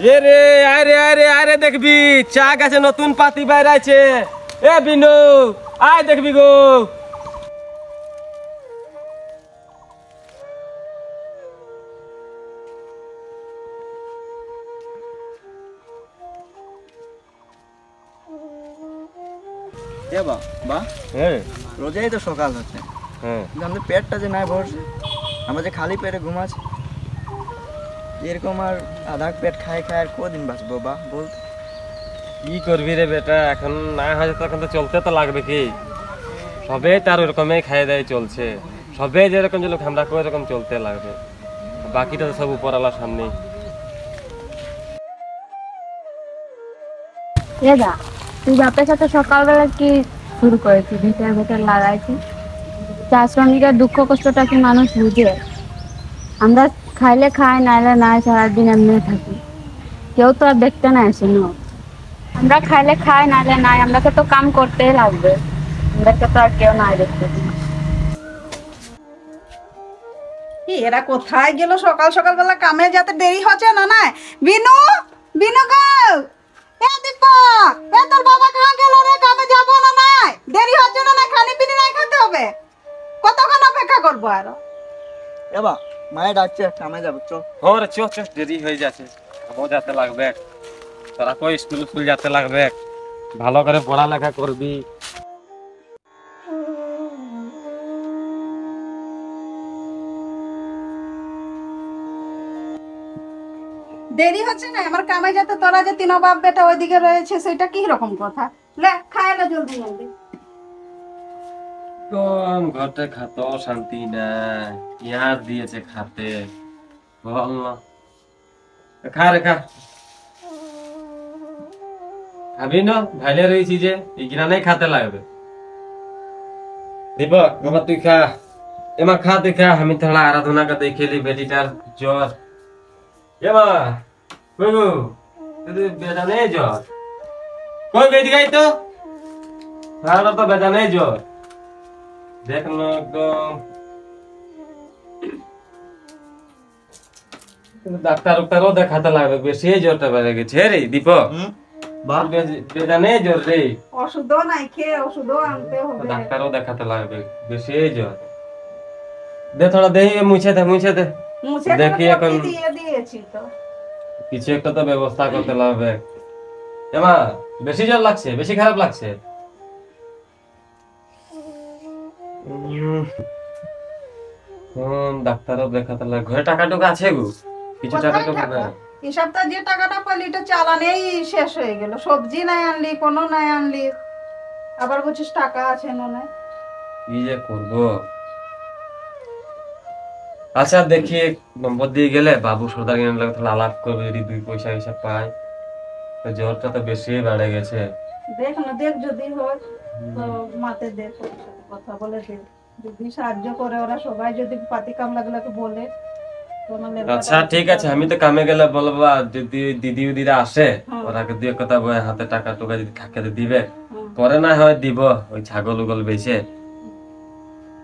এ রে আরে আরে আরে দেখবি চা গাছে নতুন পাতি বাইর আছে। এ বিনু আয় দেখবি গো। রোজাই তো সকাল হচ্ছে, আমাদের পেটটা যে নাই ভরছে, আমরা যে খালি পেটে ঘুমাচ্ছি, এরকম আর আধা পেট খাই খাই আর কদিন বাঁচবো বা বল। কি করবি রে বেটা, এখন না হয় তখন তো চলতে তো লাগবে কি। সবে তার ওরকমই খাই দাই চলছে, সবে যেরকম যে লোক আমরা ওইরকম চলতে লাগবে, বাকিটা তো সব উপরওয়ালার সামনে। তুই বাপের সাথে সকালবেলা কি শুরু করেছি, ভিতরে ভিতরে লাগাইছি। চা শ্রমিকের দুঃখ কষ্টটা কি মানুষ বুঝে? আমরা খাইলে খাই নাইলে নাই, সারাদিন এমনি থাকি, কেউ তো আর দেখতে না আসে না। আমরা খাইলে খাই নাইলে নাই, আমরাকে তো কাম করতেই লাগবে, আমরাকে তো আর কেউ নাই দেখতে। এরা কোথায় গেল সকাল সকালবেলা? কামে যাতে দেরি হচ্ছে না। নাই বিনু, বিনু গো, এ দীপক, এ তোর বাবা কাঁ গেল রে? কামে যাবো না? নাই দেরি হচ্ছে না? খানি পিনি নাই খেতে হবে, কতক্ষণ অপেক্ষা করবো আরো? এবা মায়ে ডাকছে, কামে যাবো, চল। হ্যাঁ চ চ, দেরি হয়ে যাচ্ছে, খাবো যেতে লাগবে, তোরা কই স্কুল স্কুল যেতে লাগবে, ভালো করে পড়ালেখা করবি। দেরি হচ্ছে না আমার কামে যেতে? তোরা যে তিন বাপ বেটা ওইদিকে রয়েছে, সেটা কি রকম কথা? লে খায় না জলদি জলদি। কম ঘরটা খাতো শান্তি নাই, ইয়ার দিয়েছে খাতে, বল না। খা রে খা, খাবি না? ভাইলে রয়েছি যে এগুলা নেই খাতে লাগবে। দীপক বাবা তুই খা, এমা খা তুই খা, আমি থোড়া আরাধনা কা দেখেলি বেটিটার জ্বর। এমা কই গো, তুই বেটা নেই জ্বর? কই বেটি গাই তো তাহলে তো বেটা নেই জ্বর, দেখ না একদম ডাক্তার উক্তারও দেখাতে লাগবে, বেশি জ্বরটা বেড়ে গেছে রে দীপক। বেটা নেই জ্বর রে, ওষুধও নাই খেয়ে, ওষুধও আনতে হবে, ডাক্তারও দেখাতে লাগবে, বেশি জ্বর। দে থোড়া দেহি মুছে দে, মুছে দে, দেখি এখন দিয়ে দিয়েছি তো, কিছু একটা তো ব্যবস্থা করতে লাগবে। এমা বেশি জ্বর লাগছে, বেশি খারাপ লাগছে? ডাক্তারও দেখাতে লাগবে। ঘরে টাকা টুকা আছে গো? কিছু টাকা টুকা না? এই সপ্তাহ যে টাকাটা পাইলি এটা চালানেই শেষ হয়ে গেল। সবজি নাই আনলি, কোনো নাই আনলি, আবার বলছিস টাকা আছে না? কি যে করবো। আচ্ছা দেখি নম্বর দিয়ে গেলে বাবু সর্দার লাগে তাহলে আলাপ করবে, যদি 2 পয়সা হিসাব পাই। জ্বরটা তো বেশি বেড়ে গেছে। দেখ না, দেখ যদি হয় তো মাতে দেখ, কথা বলে দেখ, যদি সাহায্য করে ওরা সবাই, যদি পাতি কামলাগুলোকে বলে। আচ্ছা ঠিক আছে, আমি তো কামে গেলে বলবো, যদি দিদি দিদিরা আসে ওরাকে দিয়ে কথা বলে হাতে টাকা টুকা যদি থাকে দিবে, পরে না হয় দিব ওই ছাগল উগল বেচে।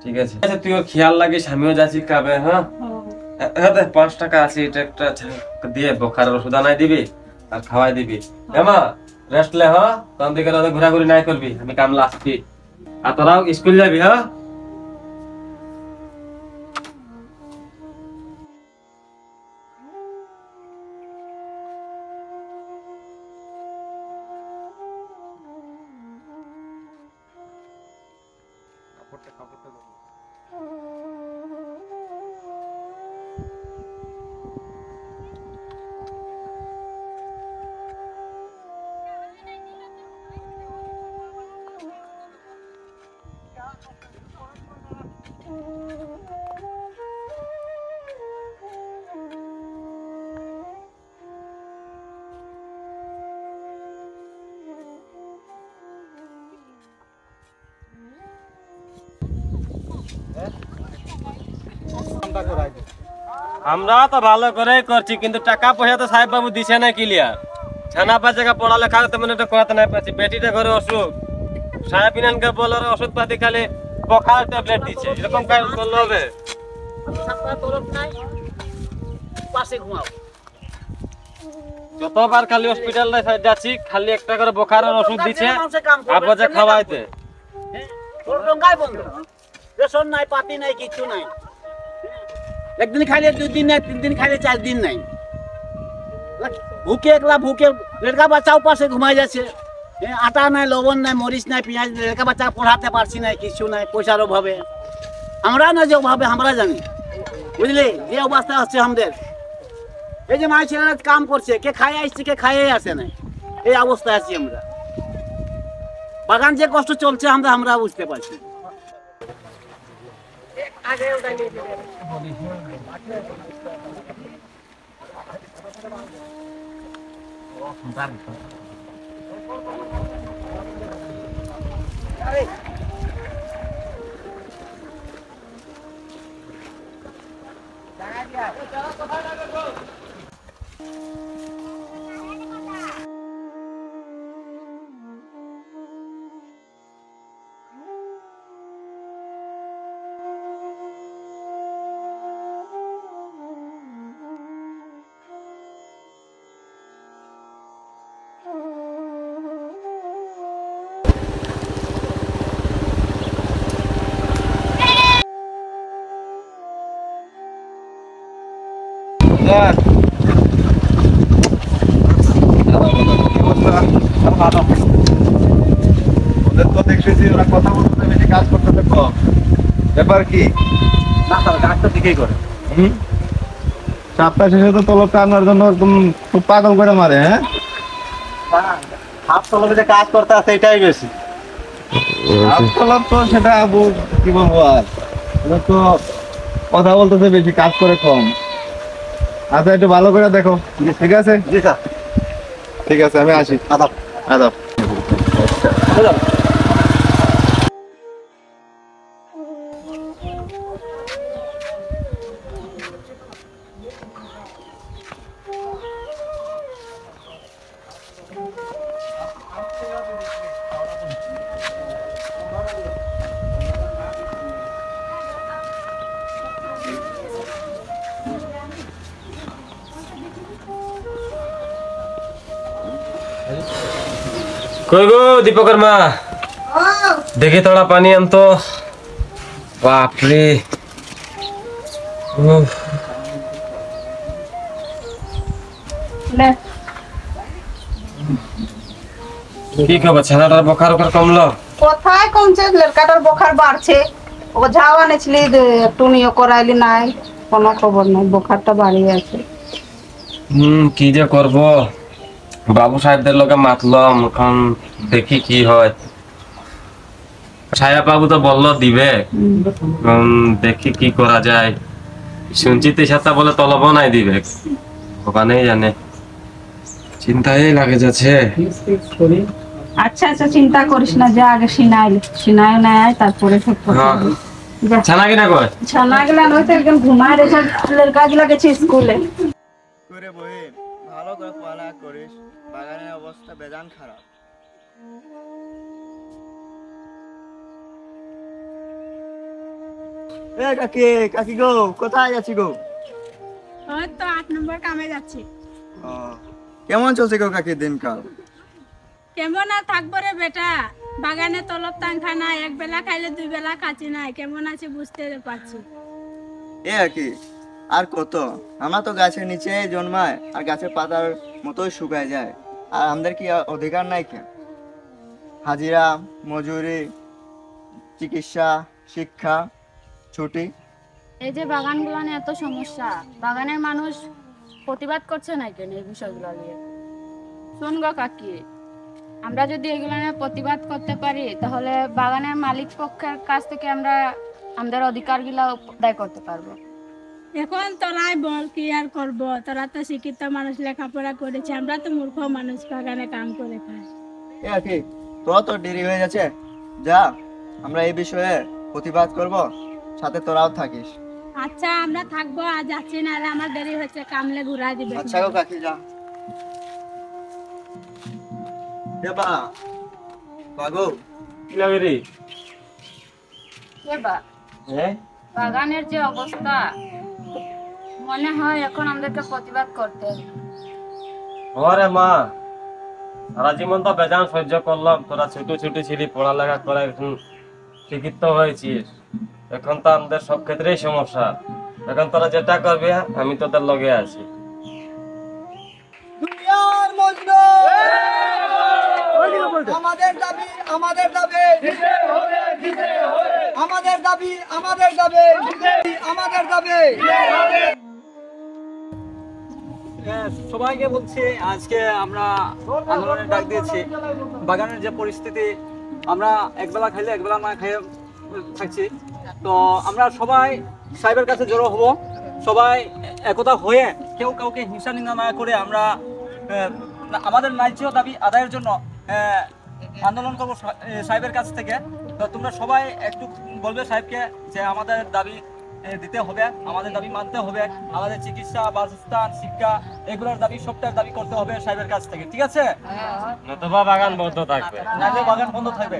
ঠিক আছে আচ্ছা, তুইও খেয়াল লাগিস, আমিও যাচ্ছি কামে। হ্যাঁ 5 টাকা আছে, এটা একটা দিয়ে বোখারের ওষুধ আনাই দিবি আর খাওয়াই দিবি। এমা রেস্ট লে, হ্যাঁ তখন দিকে ঘোরাঘুরি নাই করবি, আমি কামলা আসছি। আর তোরাও স্কুল যাবি। হ্যাঁ আমরা তো ভালো করে করছি, কিন্তু টাকা পয়সা তো সাহেব বাবু দিছে না ক্লিয়ার। ছানা পাঁচা পড়ালেখা তেমন একটা করাতে নাই পাচ্ছি, বেটিটা ঘরে অসুখ, সাহেব ইনানকে বলার ওষুধ পাতি খালি বখার ট্যাবলেট দিচ্ছে, এরকম কাজ করলে হবে? যতবার খালি হসপিটালে যাচ্ছি খালি একটা করে বোখারের ওষুধ দিচ্ছে আব্বাজে খাওয়াইতে। তোর রঙ্গাই বন্ধ, রেশন নাই, পাতি নাই, কিছু নাই। একদিন খাইলে 2 দিন নাই, 3 দিন খাইলে 4 দিন নাই। ভুকে একলা ভুকে লড়কা বাচ্চাও পাশে ঘুমাই যাচ্ছে। আটা নাই, লবণ নাই, মরিচ নাই, পেঁয়াজ নাই, লড়কা বাচ্চা পড়াতে পারছি না, কিছু নাই, পয়সার অভাবে। আমরা না যে অভাবে আমরা জানি, বুঝলি যে অবস্থা হচ্ছে আমাদের। এই যে মায়ের ছেলেরা কাম করছে, কে খাইয়ে আসছে, কে খাইয়ে আসে নাই, এই অবস্থায় আছি আমরা। বাগান যে কষ্ট চলছে আমরা বুঝতে পারছি। ওদের তো দেখতেছি ওরা কথা বলতে বেশি কাজ করতে কম। ব্যাপার কি? না স্যার, কাজটা ঠিকই করে। সপ্তাহ শেষে তো তলবটা আনার জন্য একদম খুব পাগল করে মারে। হ্যাঁ, হাফ তলবে যে কাজ করতে আছে এটাই বেশি। তলব তো সেটা কি বলবো আর, ওরা তো কথা বলতেছে বেশি, কাজ করে কম। আচ্ছা, একটু ভালো করে দেখো। ঠিক আছে? জি স্যার। ঠিক আছে, আমি আসি। আদাব। আদাব। কই গো দীপকের মা, দেখি থোড়া পানি আনতো। বাপরে, কি খবর? ছানাটার বোখার ওখার কমলো? কোথায় কমছে, লড়কাটার বোখার বাড়ছে। ও ঝাও আনেছিলি, একটু নিয়ে করাইলি নাই, কোনো খবর নাই, বোখারটা বাড়িয়ে আছে। কি যে করব, বাবু সাহেবদের লোকে মাতলাম, এখন দেখি কি হয়। ছায়া বাবু তো বললো দিবে, দেখি কি করা যায়। শুনছি 3 বলে তলব নাই দিবে, ওখানেই জানে। চিন্তাই লাগে যাচ্ছে। আচ্ছা আচ্ছা, চিন্তা করিস না, যা আগে সিনাই নেয় তারপরে সব কথা হবে। যা। ছানা কিনা কয়? ছানা গেলা নয়তো একদম ঘুমায় রেখে লড়কা গুলা গেছে স্কুলে। করে বহিন, ভালো করে পড়ালেখা করিস, বাগানের অবস্থা বেজান খারাপ। কাকি গো, কোথায় যাচ্ছি গো? ওই তো 8 নম্বর কামে যাচ্ছি। কেমন চলছে গো কাকি দিনকাল? কেমন আর থাকবো রে বেটা, বাগানে তলব তাঙ্খা নাই, 1 বেলা খাইলে 2 বেলা খাচ্ছি নাই, কেমন আছে বুঝতে পারছি। এ কি আর কত, আমরা তো গাছের নিচে জন্মায় আর গাছের পাতার মতোই শুকায় যায়। আর আমাদের কি অধিকার নাই কে? হাজিরা, মজুরি, চিকিৎসা, শিক্ষা, ছুটি। এই যে বাগানগুলো নিয়ে এত সমস্যা, বাগানের মানুষ প্রতিবাদ করছে না কেন এই বিষয়গুলো নিয়ে? শুন গো কাকি, আমরা যদি এগুলো নিয়ে প্রতিবাদ করতে পারি তাহলে বাগানের মালিক পক্ষের কাছ থেকে আমরা আমাদের অধিকারগুলো আদায় করতে পারবো। এখন তোরাই বল কি আর করবো, তোরা তো শিক্ষিত মানুষ, লেখাপড়া করেছে, আমরা তো মূর্খ মানুষ, বাগানে কাম করে খাই। এ কি, তোরা তো দেরি হয়ে যাচ্ছে, যা আমরা এই বিষয়ে প্রতিবাদ করব, সাথে তোরাও থাকিস। আচ্ছা আমরা থাকবো, আজ যাচ্ছি, না আমার দেরি হচ্ছে, কামলে ঘুরাই দিবে। আচ্ছা গো কাকি, যা। দেবা বাগো, কি লাগে রে? বাগানের যে অবস্থা, মনে হয় এখন আমাদেরকে প্রতিবাদ করতে হবে। ওরে মা, সারা জীবন তো বেজান সহ্য করলাম, তোরা ছোট ছোট ছিলি, পড়ালেখা করে এখন শিক্ষিত হয়েছিস, এখন তো আমাদের সব ক্ষেত্রেই সমস্যা। এখন তোরা যেটা করবি আমি তোদের লগে আছি। দুনিয়ার মজনু, আমাদের দাবি আমাদের দাবি, আমাদের দাবি আমাদের দাবি, আমাদের দাবি। সবাইকে বলছি, আজকে আমরা আন্দোলনের ডাক দিয়েছি। বাগানের যে পরিস্থিতি, আমরা একবেলা খাইলে একবেলা না খেয়ে থাকছি, তো আমরা সবাই সাহেবের কাছে জড়ো হব। সবাই একতা হয়ে কেউ কাউকে হিংসা নিন্দা না করে আমরা আমাদের ন্যায্য দাবি আদায়ের জন্য আন্দোলন করবো সাহেবের কাছ থেকে। তো তোমরা সবাই একটু বলবে সাহেবকে যে আমাদের দাবি দিতে হবে, আমাদের দাবি মানতে হবে, আমাদের চিকিৎসা, বাসস্থান, শিক্ষা, এগুলোর দাবি সবটার দাবি করতে হবে সাহেবের কাছ থেকে, ঠিক আছে? নতুবা বাগান বন্ধ থাকবে, নাহলে বাগান বন্ধ থাকবে।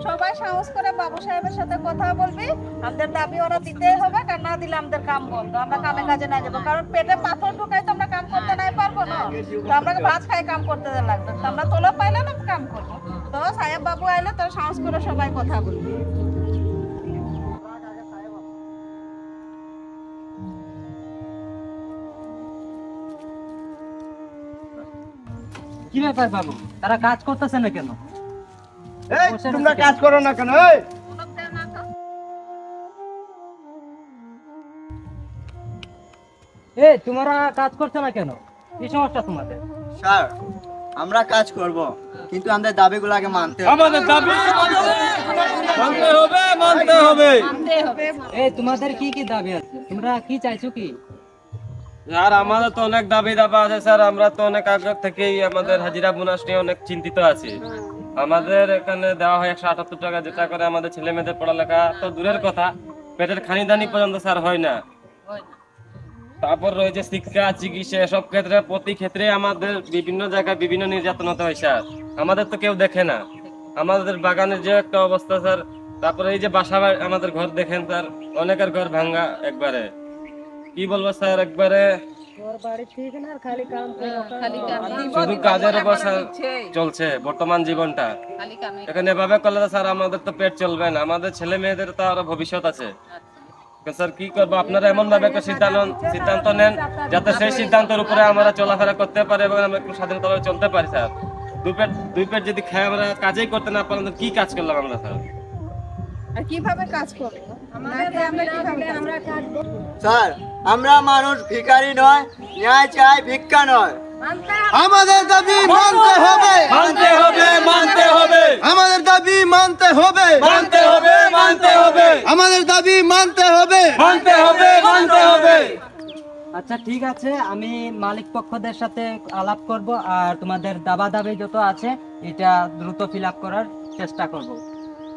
সবাই সাহস করে বাবু সাহেবের সাথে কথা বলবি, আমাদের দাবি ওরা দিতেই হবে, কারণ না দিলে আমাদের কাম বন্ধ, আমরা কামে কাজে না যাবো। কারণ পেটে পাথর ঢুকাই তো আমরা কাম করতে নাই পারবো না, তো আমরা ভাত খাই কাম করতে লাগবে, তো আমরা তোলা পাইলে না কাম করবো। তো সাহেব বাবু আইলে তো সাহস করে সবাই কথা বলবি। কি ব্যাপার বাবু, তারা কাজ করতেছে না কেন? এই তোমরা কাজ করো না কেন? এই তোমরা কাজ করছো না কেন? কি সমস্যা তোমাদের? স্যার, আমরা কাজ করব, কিন্তু আমাদের দাবিগুলো আগে মানতে হবে। আমাদের দাবি মানতে হবে, মানতে হবে। তোমাদের কি কি দাবি আছে? তোমরা কি চাইছো কি? আর আমাদের তো অনেক দাবি দাবা আছে স্যার, আমরা তো অনেক আগে থেকেই আমাদের হাজিরা বোনাস নিয়ে অনেক চিন্তিত আছি। আমাদের এখানে দেওয়া হয় 178 টাকা, যেটা করে আমাদের ছেলে মেয়েদের পড়ালেখা তো দূরের কথা, পেটের খানিদানি পর্যন্ত স্যার হয় না। তারপর রয়েছে শিক্ষা, চিকিৎসা, সব ক্ষেত্রে প্রতি ক্ষেত্রে আমাদের বিভিন্ন জায়গায় বিভিন্ন নির্যাতন হতে হয় স্যার, আমাদের তো কেউ দেখে না। আমাদের বাগানের যে একটা অবস্থা স্যার, তারপরে এই যে বাসা আমাদের ঘর দেখেন স্যার, অনেকের ঘর ভাঙ্গা একবারে, কি বলবো স্যার, একবারে শুধু কাজের উপর চলছে বর্তমান জীবনটা। এখানে এভাবে করলে তো স্যার আমাদের তো পেট চলবে না, আমাদের ছেলে মেয়েদের তো আরো ভবিষ্যৎ আছে। স্যার কি করবো, আপনারা এমন ভাবে একটা সিদ্ধান্ত নেন যাতে সেই সিদ্ধান্তের উপরে আমরা চলাফেরা করতে পারি এবং আমরা একটু স্বাধীনতাভাবে চলতে পারি স্যার। দুই পেট যদি খাই আমরা কাজই করতে না পারলাম, কি কাজ করলাম আমরা স্যার? আর কিভাবে কাজ করবো? স্যার, আমরা মানুষ ভিখারি নয়, ন্যায় চাই, ভিক্ষা নয়। আমাদের দাবি মানতে হবে, মানতে হবে, মানতে হবে, আমাদের দাবি মানতে হবে, মানতে হবে, মানতে হবে, আমাদের দাবি মানতে হবে, মানতে হবে, মানতে হবে। আচ্ছা ঠিক আছে, আমি মালিক পক্ষদের সাথে আলাপ করব, আর তোমাদের দাবা দাবি যত আছে এটা দ্রুত ফিল আপ করার চেষ্টা করব।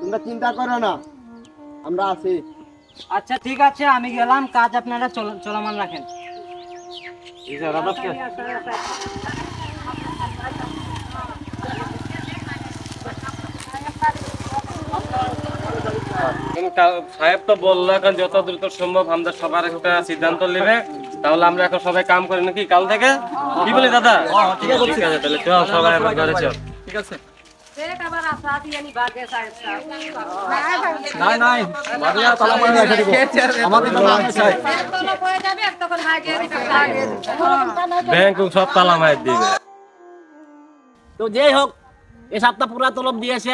তোমরা চিন্তা করো না, আমরা আছি। আচ্ছা ঠিক আছে, আমি গেলাম, কাজ আপনারা চলমান রাখেন। সাহেব তো বললো এখন যত দ্রুত সম্ভব আমাদের সবার একটা সিদ্ধান্ত নেবে, তাহলে আমরা এখন সবাই কাম করি নাকি কাল থেকে, কি বলি দাদা? ঠিক আছে, তাহলে চল সবাই আমার ঘরে চল। ঠিক আছে। ব্যাংক সব তালা মার দিবে। তো যেই হোক, এই সপ্তাহ পুরা তলব দিয়েছে,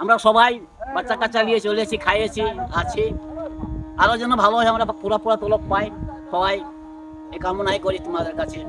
আমরা সবাই বাচ্চা কাচ্চা নিয়ে চলেছি, খাইয়েছি, আছি, আরো যেন ভালো হয়, আমরা পুরা তলব পাই, সবাই এই কামনাই করি তোমাদের কাছে।